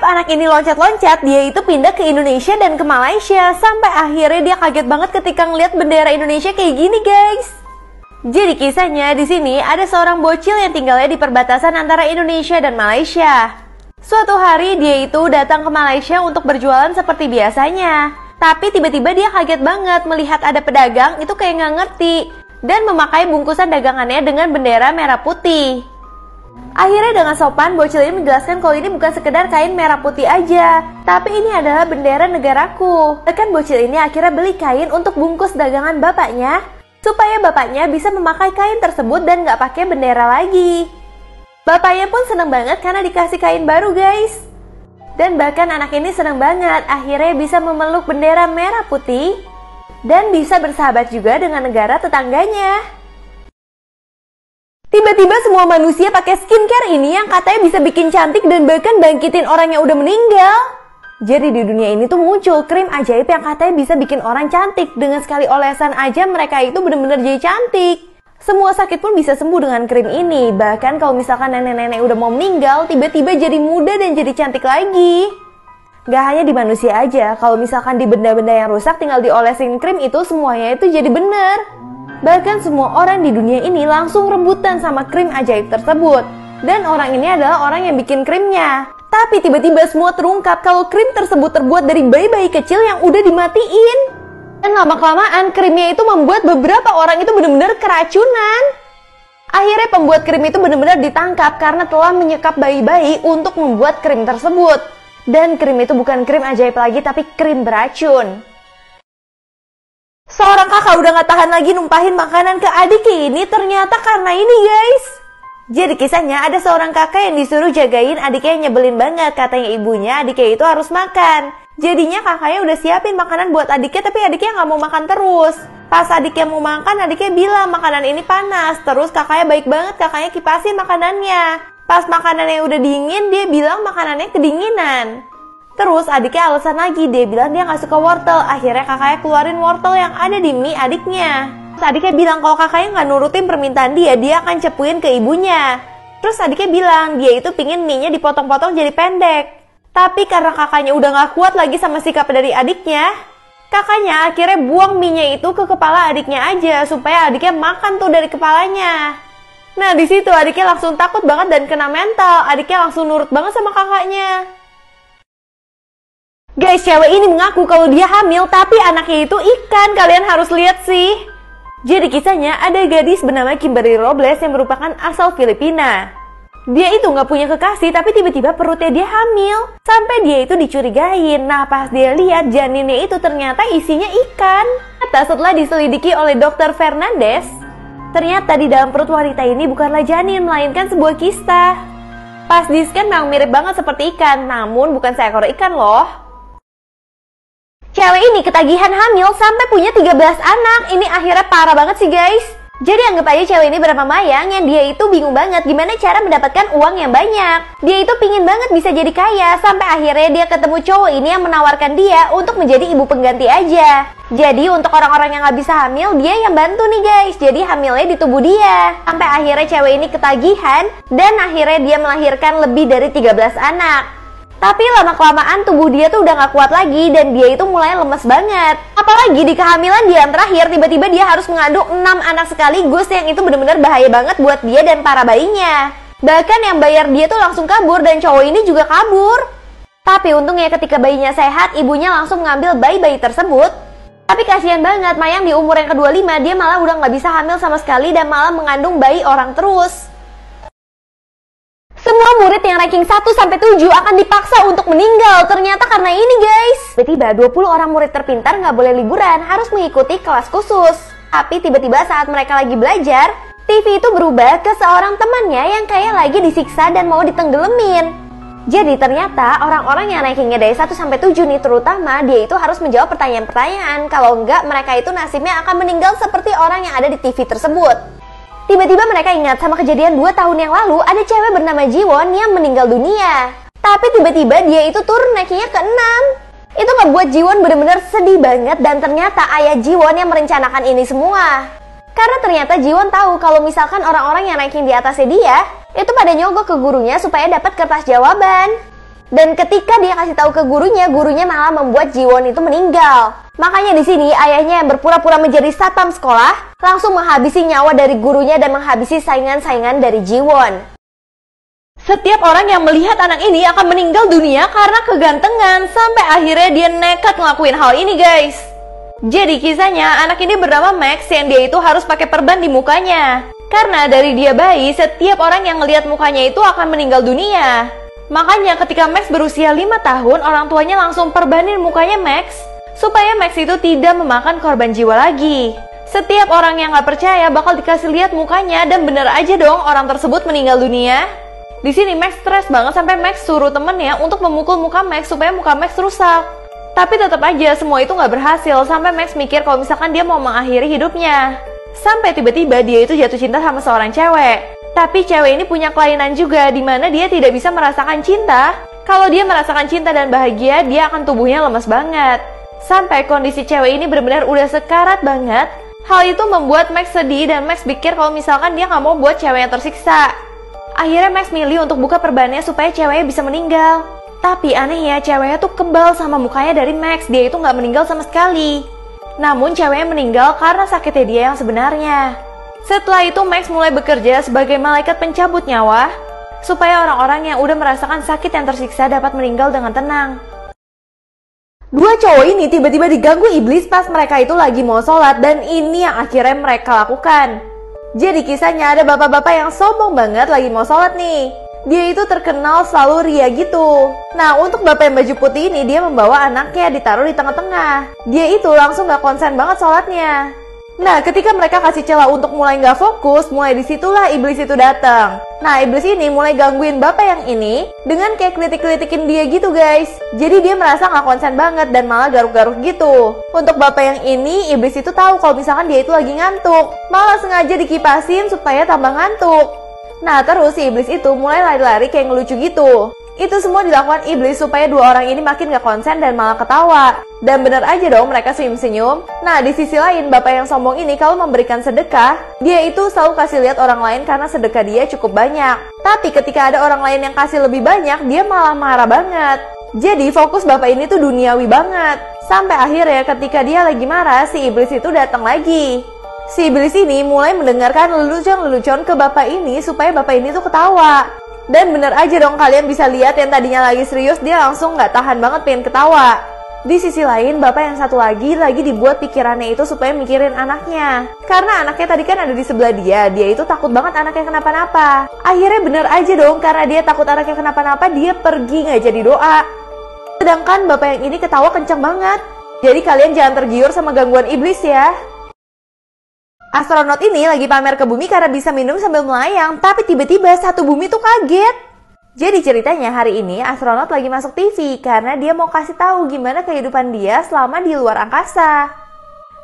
anak ini loncat-loncat, dia itu pindah ke Indonesia dan ke Malaysia. Sampai akhirnya dia kaget banget ketika ngeliat bendera Indonesia kayak gini, guys. Jadi kisahnya di sini ada seorang bocil yang tinggalnya di perbatasan antara Indonesia dan Malaysia. Suatu hari dia itu datang ke Malaysia untuk berjualan seperti biasanya. Tapi tiba-tiba dia kaget banget melihat ada pedagang itu kayak nggak ngerti dan memakai bungkusan dagangannya dengan bendera merah putih. Akhirnya dengan sopan bocil ini menjelaskan kalau ini bukan sekedar kain merah putih aja, tapi ini adalah bendera negaraku. Bahkan bocil ini akhirnya beli kain untuk bungkus dagangan bapaknya, supaya bapaknya bisa memakai kain tersebut dan nggak pakai bendera lagi. Bapaknya pun seneng banget karena dikasih kain baru, guys. Dan bahkan anak ini seneng banget akhirnya bisa memeluk bendera merah putih dan bisa bersahabat juga dengan negara tetangganya. Tiba-tiba semua manusia pakai skincare ini yang katanya bisa bikin cantik dan bahkan bangkitin orang yang udah meninggal. Jadi di dunia ini tuh muncul krim ajaib yang katanya bisa bikin orang cantik. Dengan sekali olesan aja mereka itu bener-bener jadi cantik. Semua sakit pun bisa sembuh dengan krim ini. Bahkan kalau misalkan nenek-nenek udah mau meninggal, tiba-tiba jadi muda dan jadi cantik lagi. Gak hanya di manusia aja, kalau misalkan di benda-benda yang rusak tinggal diolesin krim itu semuanya itu jadi bener. Bahkan semua orang di dunia ini langsung rebutan sama krim ajaib tersebut. Dan orang ini adalah orang yang bikin krimnya. Tapi tiba-tiba semua terungkap kalau krim tersebut terbuat dari bayi-bayi kecil yang udah dimatiin. Dan lama-kelamaan krimnya itu membuat beberapa orang itu benar-benar keracunan. Akhirnya pembuat krim itu benar-benar ditangkap karena telah menyekap bayi-bayi untuk membuat krim tersebut. Dan krim itu bukan krim ajaib lagi tapi krim beracun. Seorang kakak udah gak tahan lagi numpahin makanan ke adiknya ini ternyata karena ini, guys. Jadi kisahnya ada seorang kakak yang disuruh jagain adiknya yang nyebelin banget. Katanya ibunya adiknya itu harus makan. Jadinya kakaknya udah siapin makanan buat adiknya tapi adiknya gak mau makan terus. Pas adiknya mau makan, adiknya bilang makanan ini panas. Terus kakaknya baik banget, kakaknya kipasin makanannya. Pas makanannya udah dingin, dia bilang makanannya kedinginan. Terus adiknya alasan lagi, dia bilang dia gak suka wortel. Akhirnya kakaknya keluarin wortel yang ada di mie adiknya. Terus adiknya bilang kalau kakaknya gak nurutin permintaan dia akan cepuin ke ibunya. Terus adiknya bilang dia itu pingin mie-nya dipotong-potong jadi pendek. Tapi karena kakaknya udah gak kuat lagi sama sikap dari adiknya, kakaknya akhirnya buang mie-nya itu ke kepala adiknya aja supaya adiknya makan tuh dari kepalanya. Nah di situ adiknya langsung takut banget dan kena mental. Adiknya langsung nurut banget sama kakaknya. Guys, cewek ini mengaku kalau dia hamil tapi anaknya itu ikan. Kalian harus lihat sih. Jadi kisahnya ada gadis bernama Kimberly Robles yang merupakan asal Filipina. Dia itu nggak punya kekasih tapi tiba-tiba perutnya dia hamil. Sampai dia itu dicurigain. Nah pas dia lihat janinnya itu ternyata isinya ikan. Setelah diselidiki oleh Dr. Fernandez, ternyata di dalam perut wanita ini bukanlah janin melainkan sebuah kista. Pas di scan memang mirip banget seperti ikan, namun bukan seekor ikan loh. Cewek ini ketagihan hamil sampai punya 13 anak. Ini akhirnya parah banget sih, guys. Jadi anggap aja cewek ini bernama Mayang yang dia itu bingung banget gimana cara mendapatkan uang yang banyak. Dia itu pingin banget bisa jadi kaya. Sampai akhirnya dia ketemu cowok ini yang menawarkan dia untuk menjadi ibu pengganti aja. Jadi untuk orang-orang yang gak bisa hamil, dia yang bantu nih, guys. Jadi hamilnya di tubuh dia. Sampai akhirnya cewek ini ketagihan dan akhirnya dia melahirkan lebih dari 13 anak. Tapi lama-kelamaan tubuh dia tuh udah gak kuat lagi dan dia itu mulai lemes banget. Apalagi di kehamilan dia yang terakhir tiba-tiba dia harus mengandung 6 anak sekaligus yang itu bener-bener bahaya banget buat dia dan para bayinya. Bahkan yang bayar dia tuh langsung kabur dan cowok ini juga kabur. Tapi untungnya ketika bayinya sehat, ibunya langsung mengambil bayi-bayi tersebut. Tapi kasihan banget, Mayang di umur yang ke-25 dia malah udah gak bisa hamil sama sekali dan malah mengandung bayi orang terus. Semua murid yang ranking 1-7 akan dipaksa untuk meninggal. Ternyata karena ini, guys. Tiba-tiba 20 orang murid terpintar nggak boleh liburan, harus mengikuti kelas khusus. Tapi tiba-tiba saat mereka lagi belajar, TV itu berubah ke seorang temannya yang kayak lagi disiksa dan mau ditenggelamin. Jadi ternyata orang-orang yang rankingnya dari 1-7 nih terutama, dia itu harus menjawab pertanyaan-pertanyaan. Kalau enggak, mereka itu nasibnya akan meninggal seperti orang yang ada di TV tersebut. Tiba-tiba mereka ingat sama kejadian 2 tahun yang lalu ada cewek bernama Jiwon yang meninggal dunia. Tapi tiba-tiba dia itu turun rankingnya ke-6. Itu ngebuat Jiwon bener-bener sedih banget dan ternyata ayah Jiwon yang merencanakan ini semua. Karena ternyata Jiwon tahu kalau misalkan orang-orang yang ranking di atasnya dia itu pada nyogok ke gurunya supaya dapat kertas jawaban. Dan ketika dia kasih tahu ke gurunya, gurunya malah membuat Jiwon itu meninggal. Makanya di sini ayahnya yang berpura-pura menjadi satpam sekolah langsung menghabisi nyawa dari gurunya dan menghabisi saingan-saingan dari Jiwon. Setiap orang yang melihat anak ini akan meninggal dunia karena kegantengan, sampai akhirnya dia nekat ngelakuin hal ini, guys. Jadi kisahnya, anak ini bernama Max yang dia itu harus pakai perban di mukanya. Karena dari dia bayi, setiap orang yang ngelihat mukanya itu akan meninggal dunia. Makanya ketika Max berusia 5 tahun, orang tuanya langsung perbanin mukanya Max supaya Max itu tidak memakan korban jiwa lagi. Setiap orang yang gak percaya bakal dikasih lihat mukanya dan bener aja dong orang tersebut meninggal dunia. Di sini Max stres banget sampai Max suruh temennya untuk memukul muka Max supaya muka Max rusak. Tapi tetap aja semua itu nggak berhasil sampai Max mikir kalau misalkan dia mau mengakhiri hidupnya. Sampai tiba-tiba dia itu jatuh cinta sama seorang cewek. Tapi cewek ini punya kelainan juga di mana dia tidak bisa merasakan cinta. Kalau dia merasakan cinta dan bahagia, dia akan tubuhnya lemas banget. Sampai kondisi cewek ini benar-benar udah sekarat banget. Hal itu membuat Max sedih dan Max pikir kalau misalkan dia nggak mau buat ceweknya tersiksa. Akhirnya Max milih untuk buka perbannya supaya ceweknya bisa meninggal. Tapi anehnya ceweknya tuh kebal sama mukanya dari Max. Dia itu nggak meninggal sama sekali. Namun ceweknya meninggal karena sakitnya dia yang sebenarnya. Setelah itu Max mulai bekerja sebagai malaikat pencabut nyawa supaya orang-orang yang udah merasakan sakit yang tersiksa dapat meninggal dengan tenang. Dua cowok ini tiba-tiba diganggu iblis pas mereka itu lagi mau sholat, dan ini yang akhirnya mereka lakukan. Jadi kisahnya ada bapak-bapak yang sombong banget lagi mau sholat nih. Dia itu terkenal selalu ria gitu. Nah, untuk bapak yang baju putih ini, dia membawa anaknya ditaruh di tengah-tengah. Dia itu langsung gak konsen banget sholatnya. Nah, ketika mereka kasih celah untuk mulai gak fokus, mulai disitulah iblis itu datang. Nah, iblis ini mulai gangguin bapak yang ini dengan kayak kritik-kritikin dia gitu, guys. Jadi dia merasa gak konsen banget dan malah garuk-garuk gitu. Untuk bapak yang ini, iblis itu tahu kalau misalkan dia itu lagi ngantuk. Malah sengaja dikipasin supaya tambah ngantuk. Nah, terus si iblis itu mulai lari-lari kayak ngelucu gitu. Itu semua dilakukan iblis supaya dua orang ini makin gak konsen dan malah ketawa. Dan bener aja dong mereka senyum-senyum. Nah, di sisi lain bapak yang sombong ini kalau memberikan sedekah, dia itu selalu kasih lihat orang lain karena sedekah dia cukup banyak. Tapi ketika ada orang lain yang kasih lebih banyak, dia malah marah banget. Jadi fokus bapak ini tuh duniawi banget. Sampai akhirnya ketika dia lagi marah, si iblis itu datang lagi. Si iblis ini mulai mendengarkan lelucon-lelucon ke bapak ini supaya bapak ini tuh ketawa. Dan bener aja dong kalian bisa lihat yang tadinya lagi serius, dia langsung gak tahan banget pengen ketawa. Di sisi lain, bapak yang satu lagi dibuat pikirannya itu supaya mikirin anaknya. Karena anaknya tadi kan ada di sebelah dia itu takut banget anaknya kenapa-napa. Akhirnya bener aja dong, karena dia takut anaknya kenapa-napa, dia pergi gak jadi doa. Sedangkan bapak yang ini ketawa kenceng banget. Jadi kalian jangan tergiur sama gangguan iblis ya. Astronot ini lagi pamer ke bumi karena bisa minum sambil melayang, tapi tiba-tiba satu bumi tuh kaget. Jadi ceritanya hari ini astronot lagi masuk TV karena dia mau kasih tahu gimana kehidupan dia selama di luar angkasa.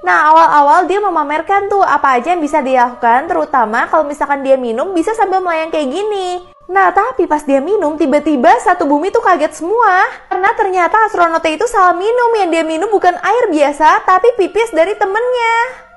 Nah, awal-awal dia memamerkan tuh apa aja yang bisa dia lakukan, terutama kalau misalkan dia minum bisa sambil melayang kayak gini. Nah, tapi pas dia minum, tiba-tiba satu bumi tuh kaget semua. Karena ternyata astronotnya itu salah minum, yang dia minum bukan air biasa, tapi pipis dari temennya.